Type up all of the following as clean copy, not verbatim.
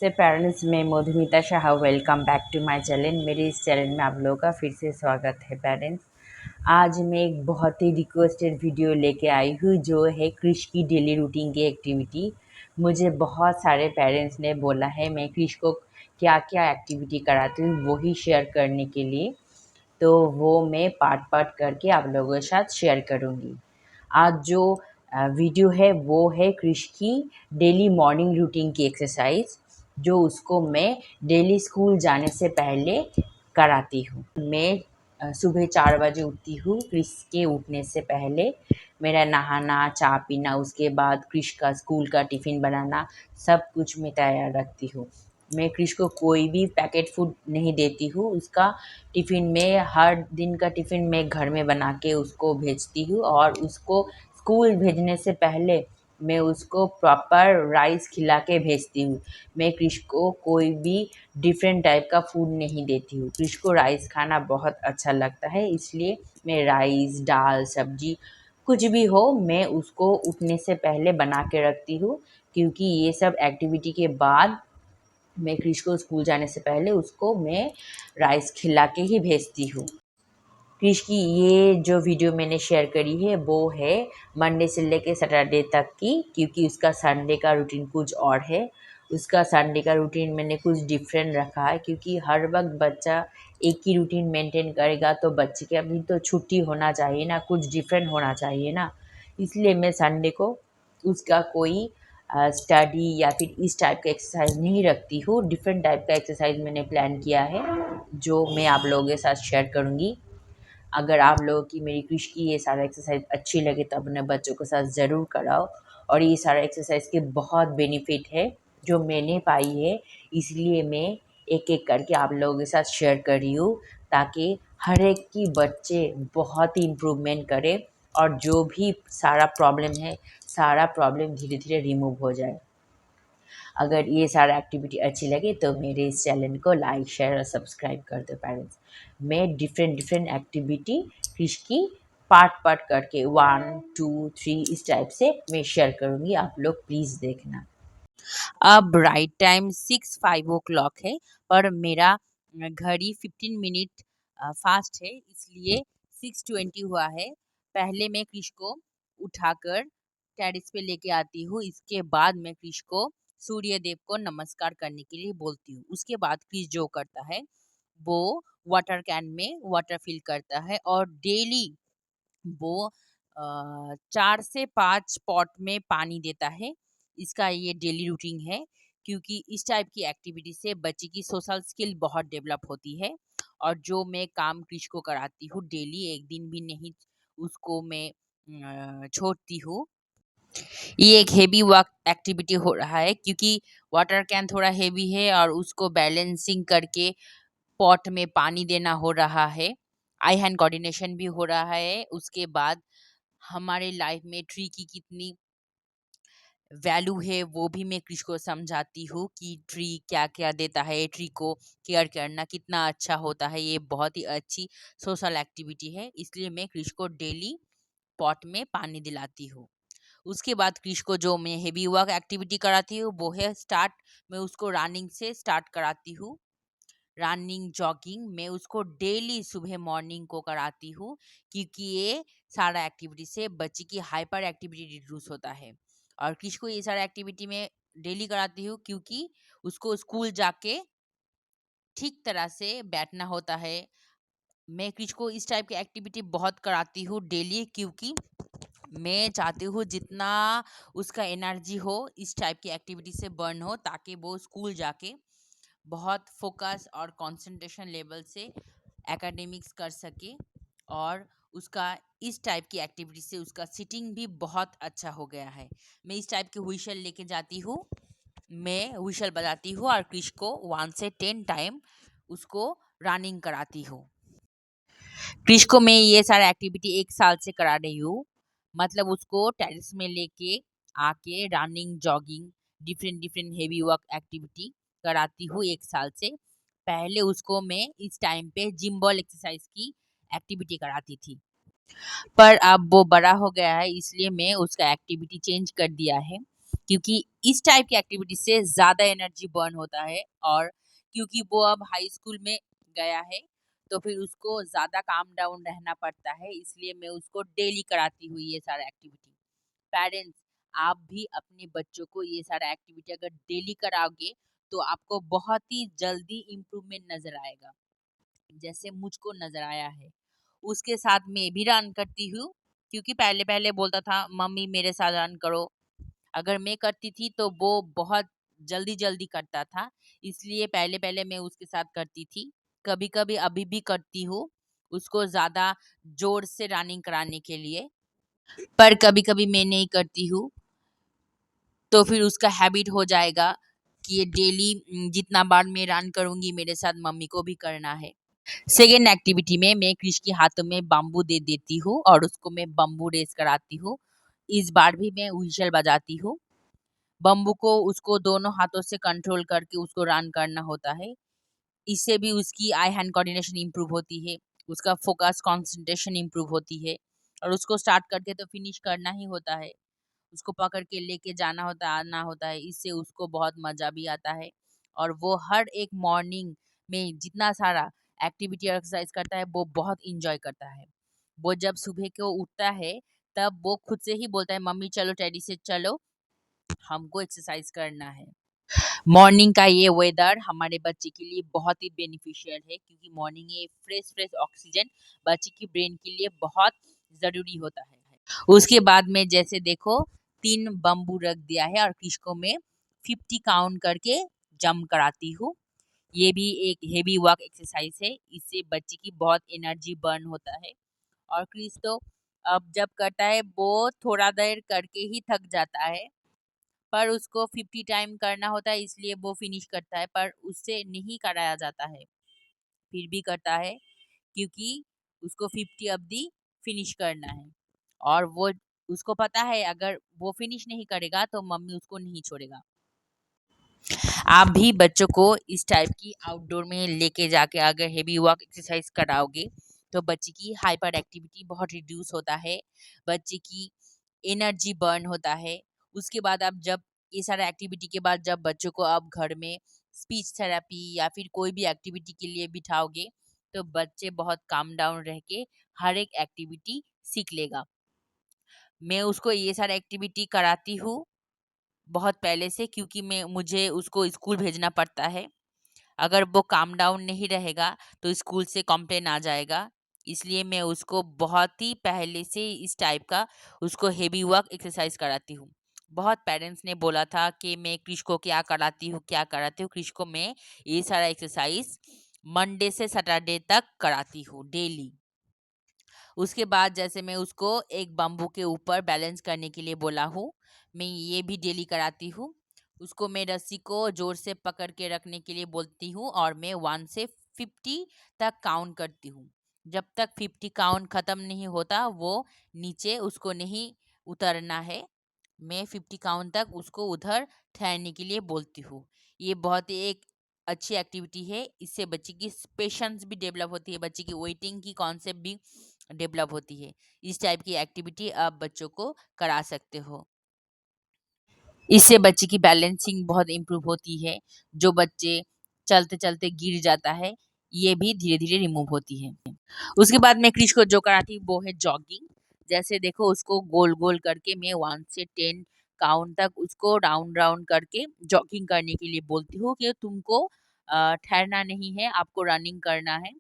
नमस्ते पेरेंट्स, मैं Madhumita Shah. Welcome back to my channel. मेरे इस चैनल में आप लोगों का फिर से स्वागत है पेरेंट्स। आज मैं एक बहुत ही रिक्वेस्टेड वीडियो लेके आई हूँ जो है क्रिश की डेली रूटीन की एक्टिविटी। मुझे बहुत सारे पेरेंट्स ने बोला है मैं क्रिश को क्या क्या एक्टिविटी कराती हूँ वही शेयर करने के लिए, तो वो मैं पार्ट पार्ट करके आप लोगों के साथ शेयर करूँगी। आज जो वीडियो है वो है क्रिश की डेली मॉर्निंग रूटीन की एक्सरसाइज, जो उसको मैं डेली स्कूल जाने से पहले कराती हूँ। मैं सुबह 4 बजे उठती हूँ। क्रिश के उठने से पहले मेरा नहाना, चाय पीना, उसके बाद क्रिश का स्कूल का टिफ़िन बनाना, सब कुछ मैं तैयार रखती हूँ। मैं क्रिश को कोई भी पैकेट फूड नहीं देती हूँ। उसका टिफ़िन में हर दिन का टिफ़िन मैं घर में बना के उसको भेजती हूँ, और उसको स्कूल भेजने से पहले मैं उसको प्रॉपर राइस खिला के भेजती हूँ। मैं क्रिश को कोई भी डिफरेंट टाइप का फूड नहीं देती हूँ। क्रिश को राइस खाना बहुत अच्छा लगता है, इसलिए मैं राइस, दाल, सब्जी कुछ भी हो मैं उसको उठने से पहले बना के रखती हूँ, क्योंकि ये सब एक्टिविटी के बाद मैं क्रिश को स्कूल जाने से पहले उसको मैं राइस खिला के ही भेजती हूँ। क्रिश की ये जो वीडियो मैंने शेयर करी है वो है मंडे से लेके सैटरडे तक की, क्योंकि उसका संडे का रूटीन कुछ और है। उसका संडे का रूटीन मैंने कुछ डिफरेंट रखा है, क्योंकि हर वक्त बच्चा एक ही रूटीन मेंटेन करेगा तो बच्चे के अभी तो छुट्टी होना चाहिए ना, कुछ डिफरेंट होना चाहिए ना। इसलिए मैं संडे को उसका कोई स्टडी या फिर इस टाइप का एक्सरसाइज नहीं रखती हूँ। डिफरेंट टाइप का एक्सरसाइज मैंने प्लान किया है जो मैं आप लोगों के साथ शेयर करूँगी। अगर आप लोगों की मेरी क्रिश की ये सारा एक्सरसाइज अच्छी लगे तो अपने बच्चों के साथ ज़रूर कराओ। और ये सारा एक्सरसाइज के बहुत बेनिफिट है जो मैंने पाई है, इसलिए मैं एक एक करके आप लोगों के साथ शेयर कर रही हूँ, ताकि हर एक की बच्चे बहुत ही इम्प्रूवमेंट करें और जो भी सारा प्रॉब्लम है सारा प्रॉब्लम धीरे धीरे रिमूव हो जाए। अगर ये सारा एक्टिविटी अच्छी लगे तो मेरे इस चैनल को लाइक, शेयर और सब्सक्राइब कर दो पेरेंट्स। मैं डिफरेंट डिफरेंट एक्टिविटी क्रिश की पार्ट पार्ट करके 1, 2, 3 इस टाइप से मैं शेयर करूँगी, आप लोग प्लीज़ देखना। अब राइट टाइम 6:05 है, पर मेरा घड़ी 15 मिनट फास्ट है, इसलिए 6:20 हुआ है। पहले मैं क्रिश को उठाकर टेरेस पे लेके आती हूँ। इसके बाद मैं क्रिश को सूर्य देव को नमस्कार करने के लिए बोलती हूँ। उसके बाद क्रिश जो करता है वो वाटर कैन में वाटर फिल करता है, और डेली वो 4 से 5 पॉट में पानी देता है। इसका ये डेली रूटीन है, क्योंकि इस टाइप की एक्टिविटी से बच्चे की सोशल स्किल बहुत डेवलप होती है। और जो मैं काम क्रिश को कराती हूँ डेली, एक दिन भी नहीं उसको मैं छोड़ती हूँ। ये एक हेवी वर्क एक्टिविटी हो रहा है, क्योंकि वाटर कैन थोड़ा हेवी है और उसको बैलेंसिंग करके पॉट में पानी देना हो रहा है। आई हैंड कोऑर्डिनेशन भी हो रहा है। उसके बाद हमारे लाइफ में ट्री की कितनी वैल्यू है वो भी मैं क्रिश को समझाती हूँ, कि ट्री क्या क्या देता है, ट्री को केयर करना कितना अच्छा होता है। ये बहुत ही अच्छी सोशल एक्टिविटी है, इसलिए मैं क्रिश को डेली पॉट में पानी दिलाती हूँ। उसके बाद क्रिश को जो मैं हेवी वर्क एक्टिविटी कराती हूँ वो है स्टार्ट। मैं उसको रनिंग से स्टार्ट कराती हूँ। रनिंग, जॉगिंग मैं उसको डेली सुबह मॉर्निंग को कराती हूँ, क्योंकि ये सारा एक्टिविटी से बच्चे की हाइपर एक्टिविटी रिड्यूस होता है। और क्रिश को ये सारा एक्टिविटी में डेली कराती हूँ, क्योंकि उसको स्कूल जाके ठीक तरह से बैठना होता है। मैं क्रिश को इस टाइप की एक्टिविटी बहुत कराती हूँ डेली, क्योंकि मैं चाहती हूँ जितना उसका एनर्जी हो इस टाइप की एक्टिविटी से बर्न हो, ताकि वो स्कूल जाके बहुत फोकस और कंसंट्रेशन लेवल से एकेडमिक्स कर सके। और उसका इस टाइप की एक्टिविटी से उसका सिटिंग भी बहुत अच्छा हो गया है। मैं इस टाइप की व्हिसल लेके जाती हूँ। मैं व्हिसल बजाती हूँ और क्रिश को 1 से 10 टाइम उसको रनिंग कराती हूँ। क्रिश को मैं ये सारा एक्टिविटी 1 साल से करा रही हूँ। मतलब उसको टेरेस में लेके आके running, jogging, different different heavy work activity कराती हूँ 1 साल से। पहले उसको मैं इस टाइम पे जिम बॉल एक्सरसाइज की एक्टिविटी कराती थी, पर अब वो बड़ा हो गया है, इसलिए मैं उसका एक्टिविटी चेंज कर दिया है। क्योंकि इस टाइप की एक्टिविटी से ज़्यादा एनर्जी बर्न होता है। और क्योंकि वो अब हाई स्कूल में गया है तो फिर उसको ज़्यादा काम डाउन रहना पड़ता है, इसलिए मैं उसको डेली कराती हूँ ये सारा एक्टिविटी। पेरेंट्स, आप भी अपने बच्चों को ये सारा एक्टिविटी अगर डेली कराओगे तो आपको बहुत ही जल्दी इम्प्रूवमेंट नज़र आएगा, जैसे मुझको नज़र आया है। उसके साथ मैं भी रन करती हूँ, क्योंकि पहले पहले बोलता था मम्मी मेरे साथ रन करो। अगर मैं करती थी तो वो बहुत जल्दी जल्दी करता था, इसलिए पहले पहले मैं उसके साथ करती थी। कभी कभी अभी भी करती हूँ, उसको ज़्यादा जोर से रनिंग कराने के लिए। पर कभी कभी मैं नहीं करती हूँ, तो फिर उसका हैबिट हो जाएगा कि ये डेली जितना बार मैं रन करूँगी मेरे साथ मम्मी को भी करना है। सेकेंड एक्टिविटी में मैं क्रिश के हाथों में बम्बू दे देती हूँ और उसको मैं बम्बू रेस कराती हूँ। इस बार भी मैं व्हिसल बजाती हूँ। बम्बू को उसको दोनों हाथों से कंट्रोल करके उसको रन करना होता है। इससे भी उसकी आई हैंड कोऑर्डिनेशन इम्प्रूव होती है, उसका फोकस कंसंट्रेशन इम्प्रूव होती है। और उसको स्टार्ट करके तो फिनिश करना ही होता है, उसको पकड़ के लेके जाना होता है, आना होता है। इससे उसको बहुत मज़ा भी आता है। और वो हर एक मॉर्निंग में जितना सारा एक्टिविटी और एक्सरसाइज करता है वो बहुत इंजॉय करता है। वो जब सुबह को उठता है तब वो खुद से ही बोलता है मम्मी चलो टैडी से चलो, हमको एक्सरसाइज करना है। मॉर्निंग का ये वेदर हमारे बच्चे के लिए बहुत ही बेनिफिशियल है, क्योंकि मॉर्निंग ये फ्रेश फ्रेश ऑक्सीजन बच्चे की ब्रेन के लिए बहुत ज़रूरी होता है। उसके बाद में जैसे देखो 3 बम्बू रख दिया है और किसको मैं 50 काउंट करके जंप कराती हूँ। ये भी एक हेवी वर्क एक्सरसाइज है, इससे बच्चे की बहुत एनर्जी बर्न होता है। और क्रिस तो अब जब करता है वो थोड़ा देर करके ही थक जाता है, पर उसको 50 टाइम करना होता है इसलिए वो फिनिश करता है, पर उससे नहीं कराया जाता है, फिर भी करता है क्योंकि उसको 50 अवधि फिनिश करना है। और वो उसको पता है अगर वो फिनिश नहीं करेगा तो मम्मी उसको नहीं छोड़ेगा। आप भी बच्चों को इस टाइप की आउटडोर में लेके जाके अगर हेवी वर्क एक्सरसाइज कराओगे तो बच्चे की हाइपर एक्टिविटी बहुत रिड्यूस होता है, बच्चे की एनर्जी बर्न होता है। उसके बाद आप जब ये सारा एक्टिविटी के बाद जब बच्चों को आप घर में स्पीच थेरेपी या फिर कोई भी एक्टिविटी के लिए बिठाओगे तो बच्चे बहुत काम डाउन रह के हर एक एक्टिविटी सीख लेगा। मैं उसको ये सारा एक्टिविटी कराती हूँ बहुत पहले से, क्योंकि मैं मुझे उसको स्कूल भेजना पड़ता है। अगर वो काम डाउन नहीं रहेगा तो स्कूल से कंप्लेन आ जाएगा, इसलिए मैं उसको बहुत ही पहले से इस टाइप का उसको हेवी वर्क एक्सरसाइज कराती हूँ। बहुत पेरेंट्स ने बोला था कि मैं क्रिश को क्या कराती हूँ। क्रिश को मैं ये सारा एक्सरसाइज मंडे से सैटरडे तक कराती हूँ डेली। उसके बाद जैसे मैं उसको एक बम्बू के ऊपर बैलेंस करने के लिए बोला हूँ, मैं ये भी डेली कराती हूँ। उसको मैं रस्सी को ज़ोर से पकड़ के रखने के लिए बोलती हूँ और मैं 1 से 50 तक काउंट करती हूँ। जब तक 50 काउंट ख़त्म नहीं होता वो नीचे उसको नहीं उतरना है। मैं 50 काउंट तक उसको उधर ठहरने के लिए बोलती हूँ। ये बहुत ही एक अच्छी एक्टिविटी है, इससे बच्चे की पेशेंस भी डेवलप होती है, बच्चे की वेटिंग की कॉन्सेप्ट भी डेवलप होती है। इस टाइप की एक्टिविटी आप बच्चों को करा सकते हो। इससे बच्चे की बैलेंसिंग बहुत इम्प्रूव होती है। जो बच्चे चलते चलते गिर जाता है ये भी धीरे धीरे रिमूव होती है। उसके बाद मैं क्रिश को जो कराती हूँ वो है जॉगिंग। जैसे देखो उसको गोल गोल करके मैं 1 से 10 काउंट तक उसको राउंड राउंड करके जॉगिंग करने के लिए बोलती हूँ कि तुमको ठहरना नहीं है, आपको रनिंग करना है।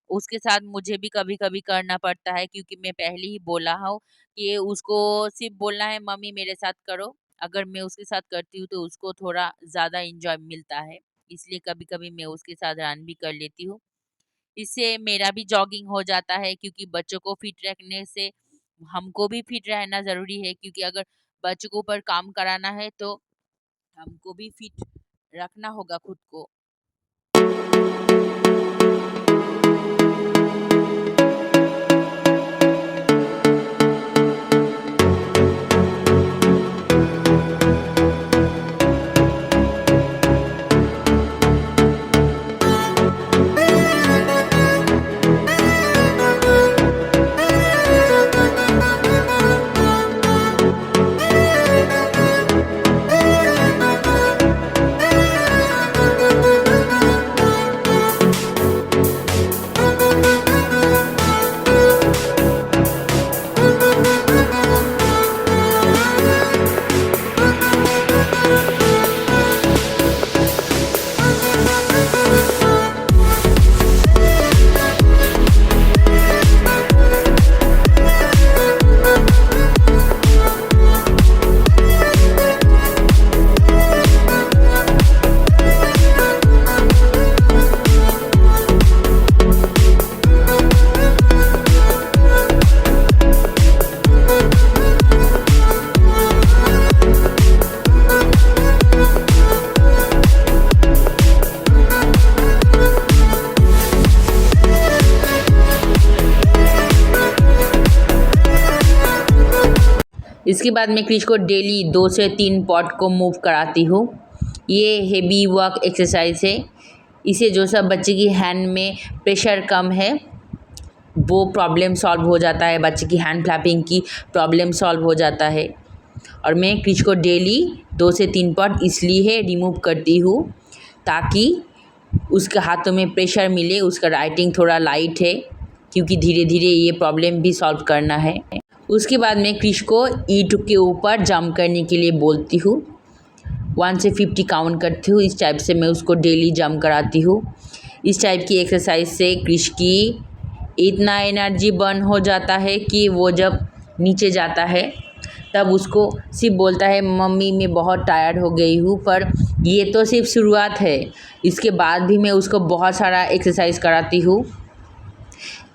उसके साथ मुझे भी कभी-कभी करना पड़ता है, क्योंकि मैं पहले ही बोला हूँ कि उसको सिर्फ़ बोलना है मम्मी मेरे साथ करो। अगर मैं उसके साथ करती हूँ तो उसको थोड़ा ज़्यादा एन्जॉय मिलता है। इसलिए कभी-कभी मैं उसके साथ रन भी कर लेती हूँ। इससे मेरा भी जॉगिंग हो जाता है, क्योंकि बच्चों को फिट रखने से हमको भी फिट रहना ज़रूरी है, क्योंकि अगर बच्चों के ऊपर काम कराना है तो हमको भी फिट रखना होगा खुद को। इसके बाद मैं क्रिश को डेली 2 से 3 पॉट को मूव कराती हूँ। ये हेवी वर्क एक्सरसाइज है। इसे जो सब बच्चे की हैंड में प्रेशर कम है वो प्रॉब्लम सॉल्व हो जाता है, बच्चे की हैंड फ्लैपिंग की प्रॉब्लम सॉल्व हो जाता है। और मैं क्रिश को डेली 2 से 3 पॉट इसलिए रिमूव करती हूँ ताकि उसके हाथों में प्रेशर मिले। उसका राइटिंग थोड़ा लाइट है क्योंकि धीरे धीरे ये प्रॉब्लम भी सॉल्व करना है। उसके बाद मैं क्रिश को ईंट के ऊपर जंप करने के लिए बोलती हूँ। 1 से 50 काउंट करती हूँ। इस टाइप से मैं उसको डेली जंप कराती हूँ। इस टाइप की एक्सरसाइज से क्रिश की इतना एनर्जी बर्न हो जाता है कि वो जब नीचे जाता है तब उसको सिर्फ बोलता है मम्मी मैं बहुत टायर्ड हो गई हूँ। पर ये तो सिर्फ शुरुआत है, इसके बाद भी मैं उसको बहुत सारा एक्सरसाइज कराती हूँ।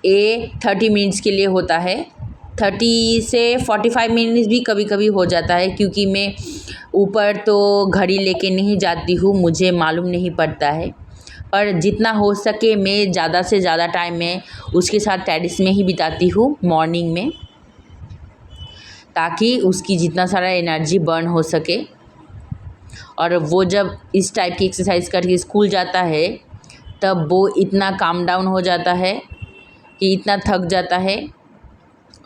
ये 30 मिनट्स के लिए होता है। 30 से 45 मिनट्स भी कभी कभी हो जाता है क्योंकि मैं ऊपर तो घड़ी लेके नहीं जाती हूँ, मुझे मालूम नहीं पड़ता है। पर जितना हो सके मैं ज़्यादा से ज़्यादा टाइम में उसके साथ टेरेस में ही बिताती हूँ मॉर्निंग में, ताकि उसकी जितना सारा एनर्जी बर्न हो सके। और वो जब इस टाइप की एक्सरसाइज करके स्कूल जाता है तब वो इतना काम डाउन हो जाता है कि इतना थक जाता है,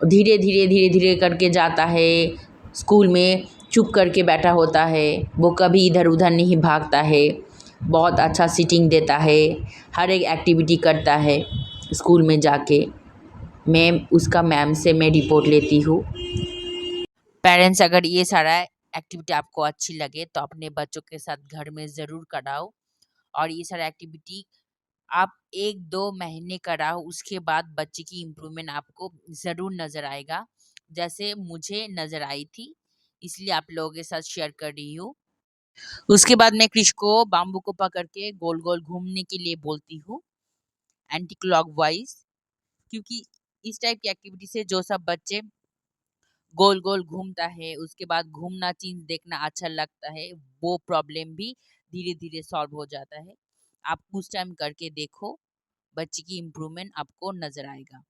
धीरे धीरे करके जाता है स्कूल में, चुप करके बैठा होता है। वो कभी इधर उधर नहीं भागता है, बहुत अच्छा सीटिंग देता है, हर एक एक्टिविटी करता है स्कूल में जाके। मैं उसका मैम से मैं रिपोर्ट लेती हूँ। पेरेंट्स, अगर ये सारा एक्टिविटी आपको अच्छी लगे तो अपने बच्चों के साथ घर में ज़रूर कराओ। और ये सारा एक्टिविटी आप 1-2 महीने कराओ, उसके बाद बच्चे की इम्प्रूवमेंट आपको ज़रूर नज़र आएगा, जैसे मुझे नज़र आई थी, इसलिए आप लोगों के साथ शेयर कर रही हूँ। उसके बाद मैं क्रिश को बाम्बू को पकड़ के गोल गोल घूमने के लिए बोलती हूँ, एंटी क्लॉकवाइज, क्योंकि इस टाइप की एक्टिविटी से जो सब बच्चे गोल गोल घूमता है, उसके बाद घूमना चीज देखना अच्छा लगता है, वो प्रॉब्लम भी धीरे धीरे सॉल्व हो जाता है। आप कुछ टाइम करके देखो, बच्चे की इम्प्रूवमेंट आपको नजर आएगा।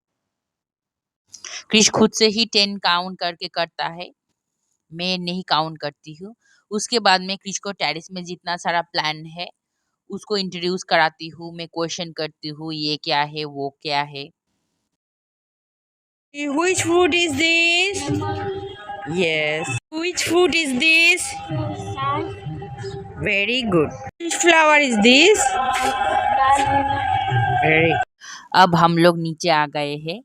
क्रिश खुद से ही 10 काउंट करके करता है, मैं नहीं काउंट करती हूँ। उसके बाद मैं क्रिश को टेरेस में जितना सारा प्लान है उसको इंट्रोड्यूस कराती हूँ, मैं क्वेश्चन करती हूँ ये क्या है वो क्या है। Which food is this? Yes. Which food is this? Very good. Which flower is this? Very. अब हम लोग नीचे आ गए हैं